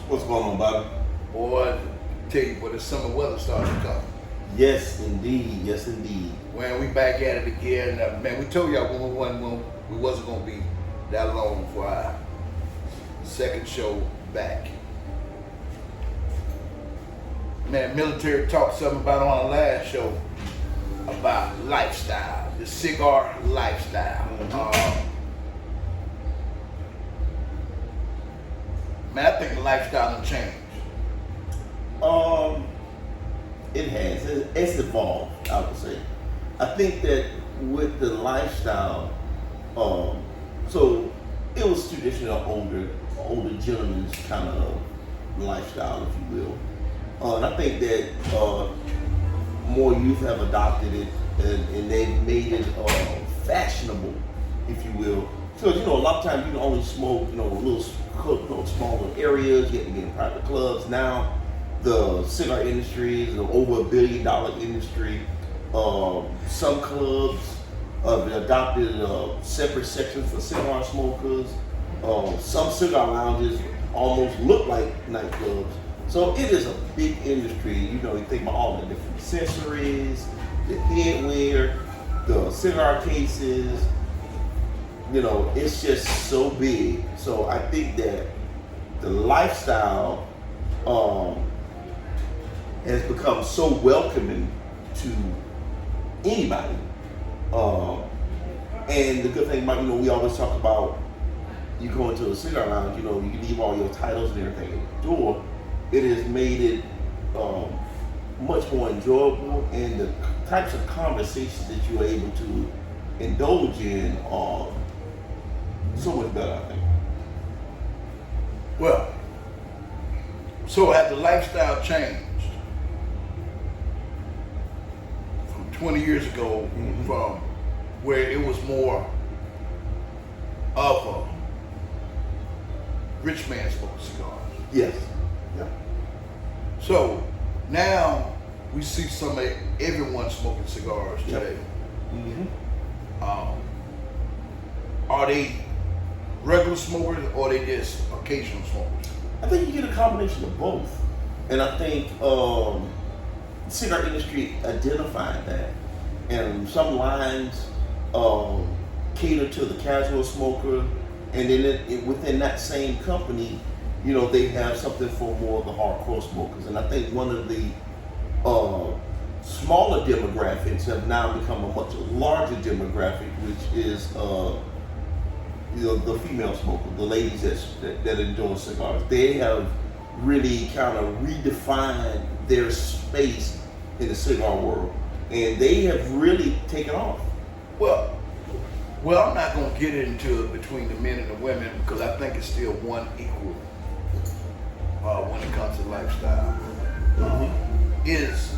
What's going on, Bobby? Boy, tell you what, the summer weather starting to come. Yes, indeed. Yes, indeed. Man, we back at it again. Man, we told y'all when we wasn't gonna be that long for our second show back. Man, military talked something about on our last show about lifestyle, the cigar lifestyle. Man, I think the lifestyle done changed. It has. It's evolved, I would say. I think that with the lifestyle, so it was traditional older gentleman's kind of lifestyle, if you will. And I think that more youth have adopted it, and they've made it fashionable, if you will. So a lot of times you can only smoke, little smaller areas. You have to get in private clubs. Now, the cigar industry is an over $1 billion industry. Some clubs have adopted separate sections for cigar smokers. Some cigar lounges almost look like nightclubs. So it is a big industry. You think about all the different accessories, the headwear, the cigar cases. It's just so big. So I think that the lifestyle has become so welcoming to anybody. And the good thing about, we always talk about you go into a cigar lounge, you leave all your titles and everything at the door. It has made it much more enjoyable, and the types of conversations that you're able to indulge in are so much better, I think. Well, so has the lifestyle changed from 20 years ago, from where it was more of a rich man smoking cigars? Yes. Yeah. So now we see everyone smoking cigars today. Are they regular smokers, or are they just occasional smokers? I think you get a combination of both. And I think the cigar industry identified that. And some lines cater to the casual smoker. And then within that same company, they have something for more of the hardcore smokers. And I think one of the smaller demographics have now become a much larger demographic, which is the female smoker, the ladies that enjoy cigars. They have really kind of redefined their space in the cigar world, and they have really taken off. Well, I'm not going to get into it between the men and the women, because I think it's still one equal when it comes to lifestyle. Is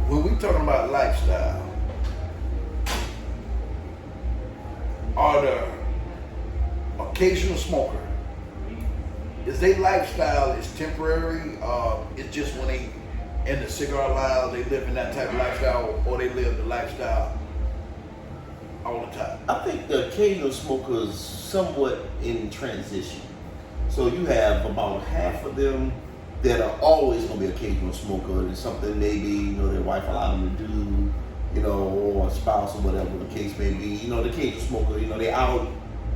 when we talking about lifestyle, are the occasional smoker, is their lifestyle is temporary? It's just when they in the cigar lounge, they live in that type of lifestyle, or they live the lifestyle all the time? I think the occasional smoker is somewhat in transition. So you have about half of them that are always going to be occasional smoker. It's something maybe their wife allowed them to do, or a spouse or whatever the case may be. The occasional smoker, they out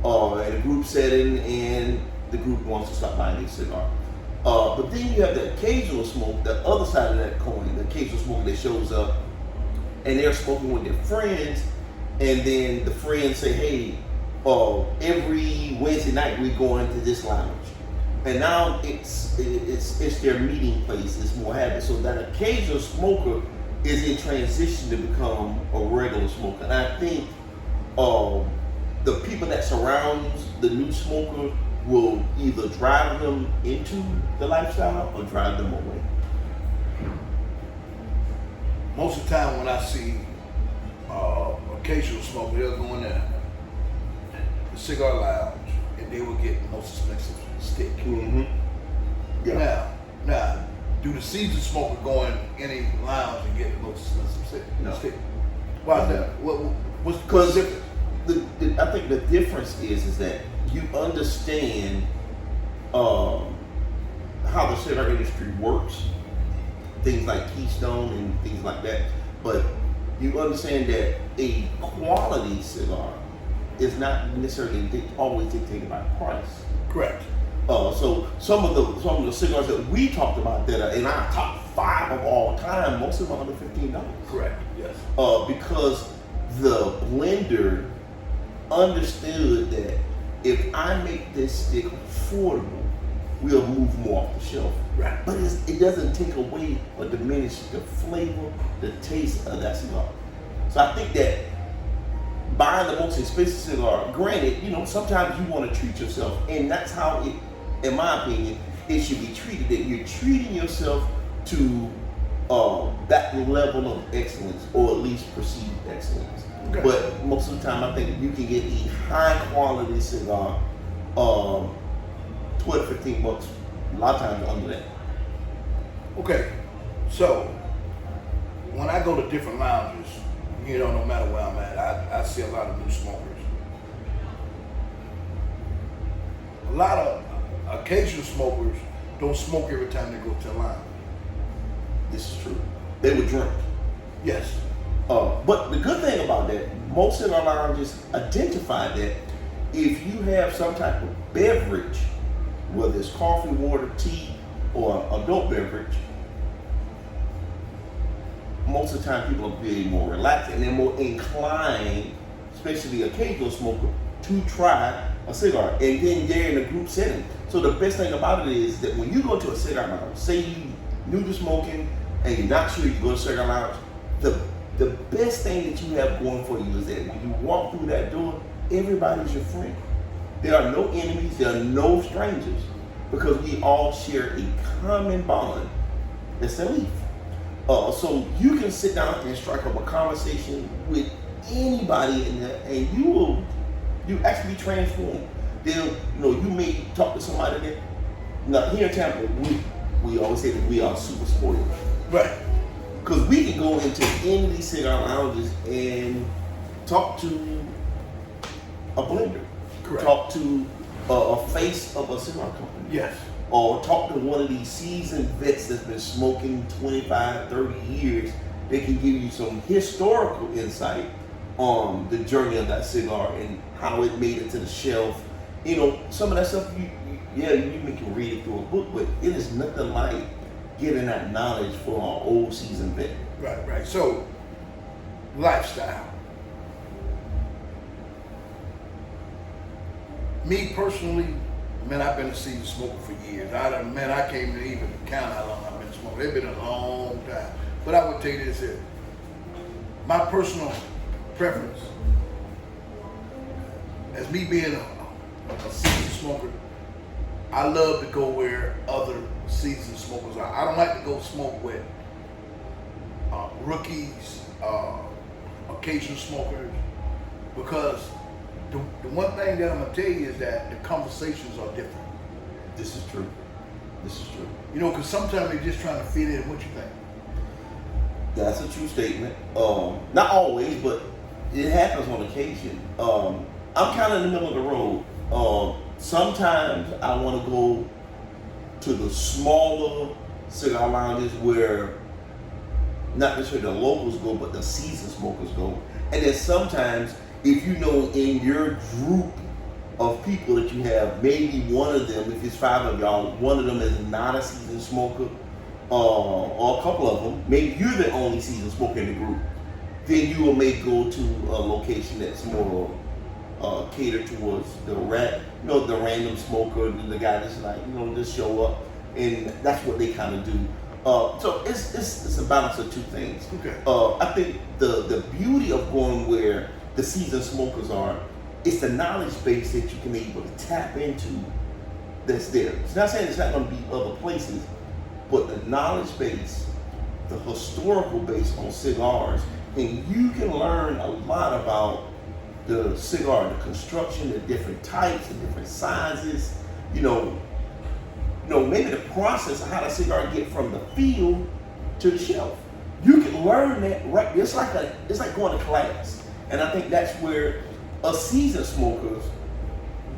in a group setting, and the group wants to stop buying a cigar. But then you have the occasional smoke, the other side of that coin, the occasional smoker that shows up and they're smoking with their friends, and then the friends say, hey, every Wednesday night we go into this lounge. And now it's their meeting place, it's more habit. So that occasional smoker is in transition to become a regular smoker. And I think the people that surrounds the new smoker will either drive them into the lifestyle or drive them away. Most of the time when I see occasional smoker, they'll go in there, the cigar lounge, and they will get the most expensive stick. Yeah. Now, do the seasoned smoker go in any lounge and get the most expensive stick? No. Why is that? What's the difference? I think the difference is that you understand cigar industry works, things like Keystone and things like that. But you understand that a quality cigar is not necessarily always dictated by price. Correct. So some of the cigars that we talked about that are in our top 5 of all time, most of them are under $15. Correct. Yes. Because the blender understood that if I make this stick affordable, we'll move more off the shelf. Right. But it doesn't take away or diminish the flavor, the taste of that cigar. So I think that buying the most expensive cigar, granted, sometimes you want to treat yourself, and that's how it, in my opinion, it should be treated. That you're treating yourself to that level of excellence, or at least perceived excellence. Okay. But most of the time, I think you can get a high quality cigar, $12 to $15, a lot of times under that. Okay, so when I go to different lounges, no matter where I'm at, I see a lot of new smokers. A lot of occasional smokers don't smoke every time they go to a lounge. This is true. They would drink. Yes. But the good thing about that, most of our lounges identify that if you have some type of beverage, whether it's coffee, water, tea, or adult beverage, most of the time people are being more relaxed and they're more inclined, especially the occasional smoker, to try a cigar. And then they're in a group setting. So the best thing about it is that when you go to a cigar lounge, say you new to smoking and you're not sure you go to a cigar lounge, the best thing that you have going for you is that when you walk through that door, everybody's your friend. There are no enemies, there are no strangers, because we all share a common bond. That's a leaf. So you can sit down and strike up a conversation with anybody in there, and you actually be transformed. Then you may talk to somebody that. Now here in Tampa, we always say that we are super spoiled, Right. because we can go into any of these cigar lounges and talk to a blender, Correct. talk to a face of a cigar company. Yes. Or talk to one of these seasoned vets that's been smoking 25, 30 years. They can give you some historical insight on the journey of that cigar and how it made it to the shelf. Some of that stuff, you can read it through a book, but it is nothing like getting that knowledge from an old seasoned vet. Right. So, lifestyle. Me personally, man, I've been a seasoned smoker for years. I can't even count how long I've been smoking. It's been a long time. But I would tell you this here. My personal preference, as me being a seasoned smoker, I love to go where other seasoned smokers are. I don't like to go smoke with rookies, occasional smokers, because the one thing that I'm gonna tell you is that the conversations are different. This is true. Because sometimes they're just trying to fit in. What you think? That's a true statement. Not always, but it happens on occasion. I'm kind of in the middle of the road. Sometimes I want to go to the smaller cigar lounges where not necessarily the locals go, but the seasoned smokers go. And then sometimes, if in your group of people that you have, maybe one of them, if it's 5 of y'all, one of them is not a seasoned smoker, or a couple of them, maybe you're the only seasoned smoker in the group, then you may go to a location that's more catered towards the random smoker, the guy that's like, just show up, and that's what they kind of do. So it's a balance of two things. Okay. I think the beauty of going where the seasoned smokers are, it's the knowledge base that you can be able to tap into that's there. It's not saying it's not going to be other places, but the knowledge base, the historical base on cigars, and you can learn a lot about the cigar, the construction, the different types, the different sizes, maybe the process of how the cigar get from the field to the shelf. You can learn that right. It's like going to class. And I think that's where us seasoned smokers,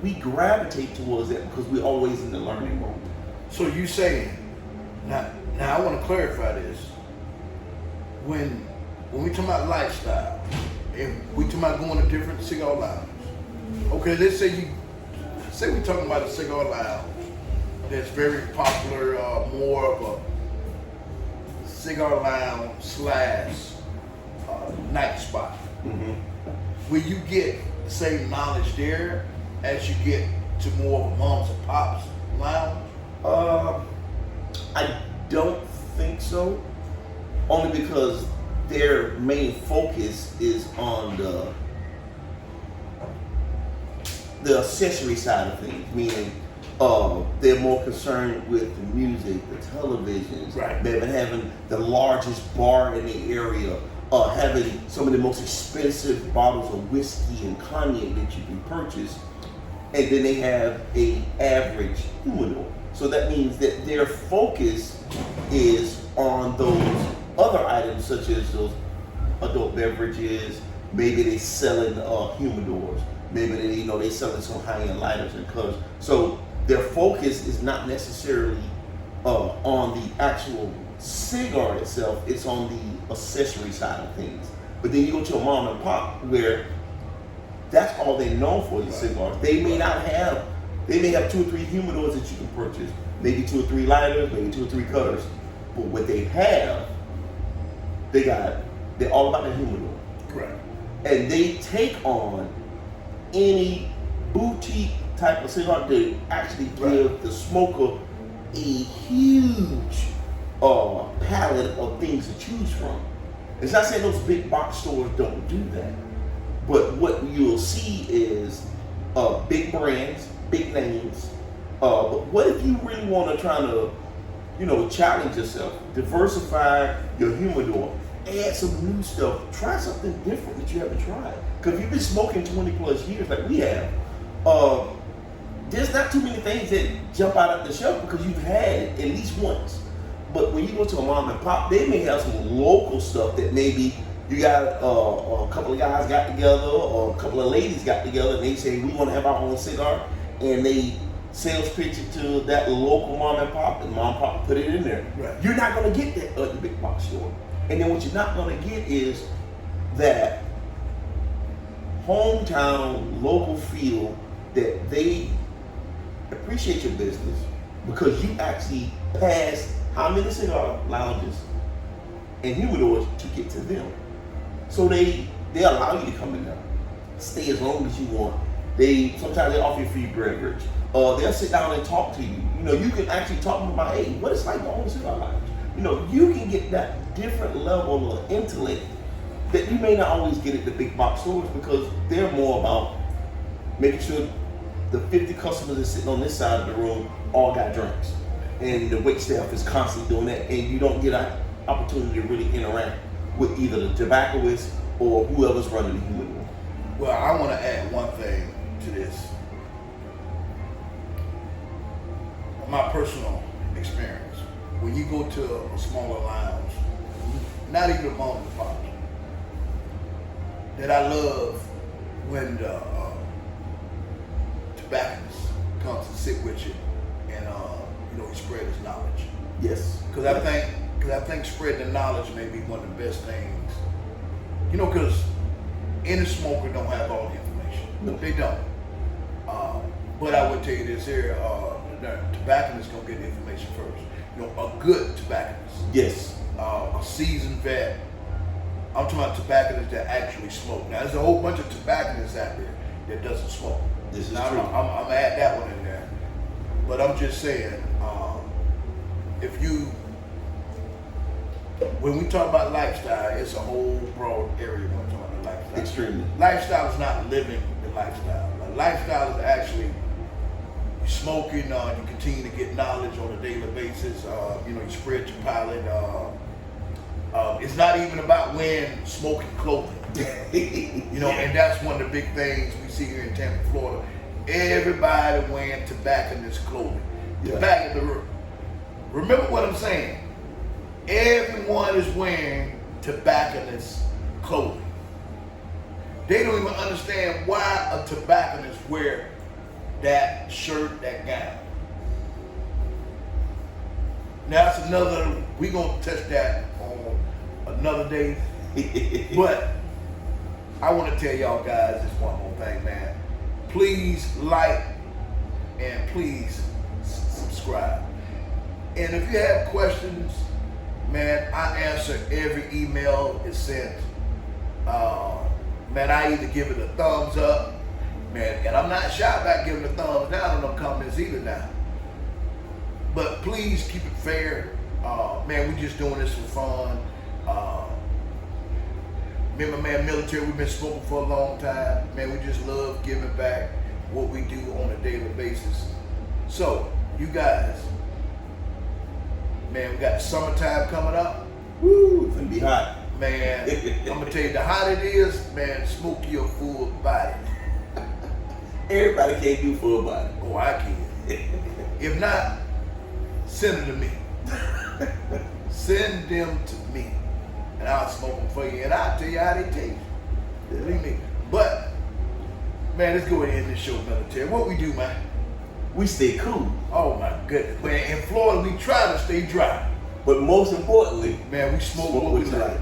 we gravitate towards that because we're always in the learning mode. So you saying Now I want to clarify this. When we talk about lifestyle, if we talk about going to different cigar lounges, okay, let's say we're talking about a cigar lounge that's very popular, more of a cigar lounge slash night spot. Mm-hmm. Will you get the same knowledge there as you get to more of a moms and pops lounge? I don't think so. Only because their main focus is on the accessory side of things, meaning they're more concerned with the music, the televisions, right. They've been having the largest bar in the area, having some of the most expensive bottles of whiskey and cognac that you can purchase, and then they have a average humidor. So that means that their focus is on those other items, such as those adult beverages. Maybe they selling humidors. Maybe they selling some high-end lighters and colors. So their focus is not necessarily on the actual cigar itself. It's on the accessory side of things. But then you go to a mom and pop where that's all they know for the cigars. They may have 2 or 3 humidors that you can purchase, maybe 2 or 3 lighters, maybe 2 or 3 cutters. But what they have, they're all about the humidor. Correct. And they take on any boutique type of cigar to actually give the smoker a huge palette of things to choose from. It's not saying those big box stores don't do that, but what you'll see is big brands, big names. But what if you really want to try to, challenge yourself, diversify your humidor, add some new stuff, try something different that you haven't tried? Because if you've been smoking 20 plus years like we have, there's not too many things that jump out of the shelf because you've had it at least once. But when you go to a mom and pop, they may have some local stuff that maybe you got a couple of guys got together or a couple of ladies got together and they say, we want to have our own cigar, and they sales pitch it to that local mom and pop, and mom and pop put it in there. Right. You're not going to get that at the big box store. And then what you're not going to get is that hometown local feel that they appreciate your business because you actually passed how many cigar lounges and humidors to get to them. So they allow you to come in there, stay as long as you want. Sometimes they offer you free beverage. They'll sit down and talk to you. You can actually talk to them about, hey, what it's like to own a cigar lounge. You can get that different level of intellect that you may not always get at the big box stores because they're more about making sure the 50 customers that are sitting on this side of the room all got drinks. And the wait staff is constantly doing that, and you don't get an opportunity to really interact with either the tobacconist or whoever's running the humidor. Well, I want to add one thing to this. My personal experience, when you go to a smaller lounge, not even a mom and pop, that I love when the tobacconist comes to sit with you and he spread his knowledge. Yes. Because I think spreading the knowledge may be one of the best things. Because any smoker don't have all the information. No. They don't. But I would tell you this here, the tobacconist gonna get the information first. A good tobacconist. Yes. A seasoned vet. I'm talking about tobacconists that actually smoke. Now, there's a whole bunch of tobacconists out there that doesn't smoke. This is now, true. I'm gonna add that one in there. But I'm just saying, when we talk about lifestyle, it's a whole broad area when we talk about lifestyle. Extremely. Lifestyle is not living the lifestyle. A lifestyle is actually smoking. You continue to get knowledge on a daily basis. You spread your palate. It's not even about wearing smoking clothing. And that's one of the big things we see here in Tampa, Florida. Everybody wearing tobacconist clothing. Yeah. Remember what I'm saying. Everyone is wearing tobacconist clothing. They don't even understand why a tobacconist wear that shirt, that gown. Now that's another. We gonna touch that on another day. But I want to tell y'all guys this one more thing, man. Please like and please subscribe. And if you have questions, man, I answer every email is sent. Man, I either give it a thumbs up, man, and I'm not shy about giving a thumbs down on them comments either now. But please keep it fair. Man, we just doing this for fun. Me and my man military, we've been smoking for a long time. Man, we just love giving back what we do on a daily basis. So, you guys, man, we got the summertime coming up. Woo, it's gonna be hot. Man, I'm gonna tell you, the hotter it is, man, smoke your full body. Everybody can't do full body. Oh, I can. If not, send them to me. Send them to me. And I'll smoke them for you. And I'll tell you how they taste. Believe me. But, man, let's go ahead and end this show, military. What we do, man? We stay cool. Oh, my goodness. Man, in Florida, we try to stay dry. But most importantly, Man, we smoke what we like.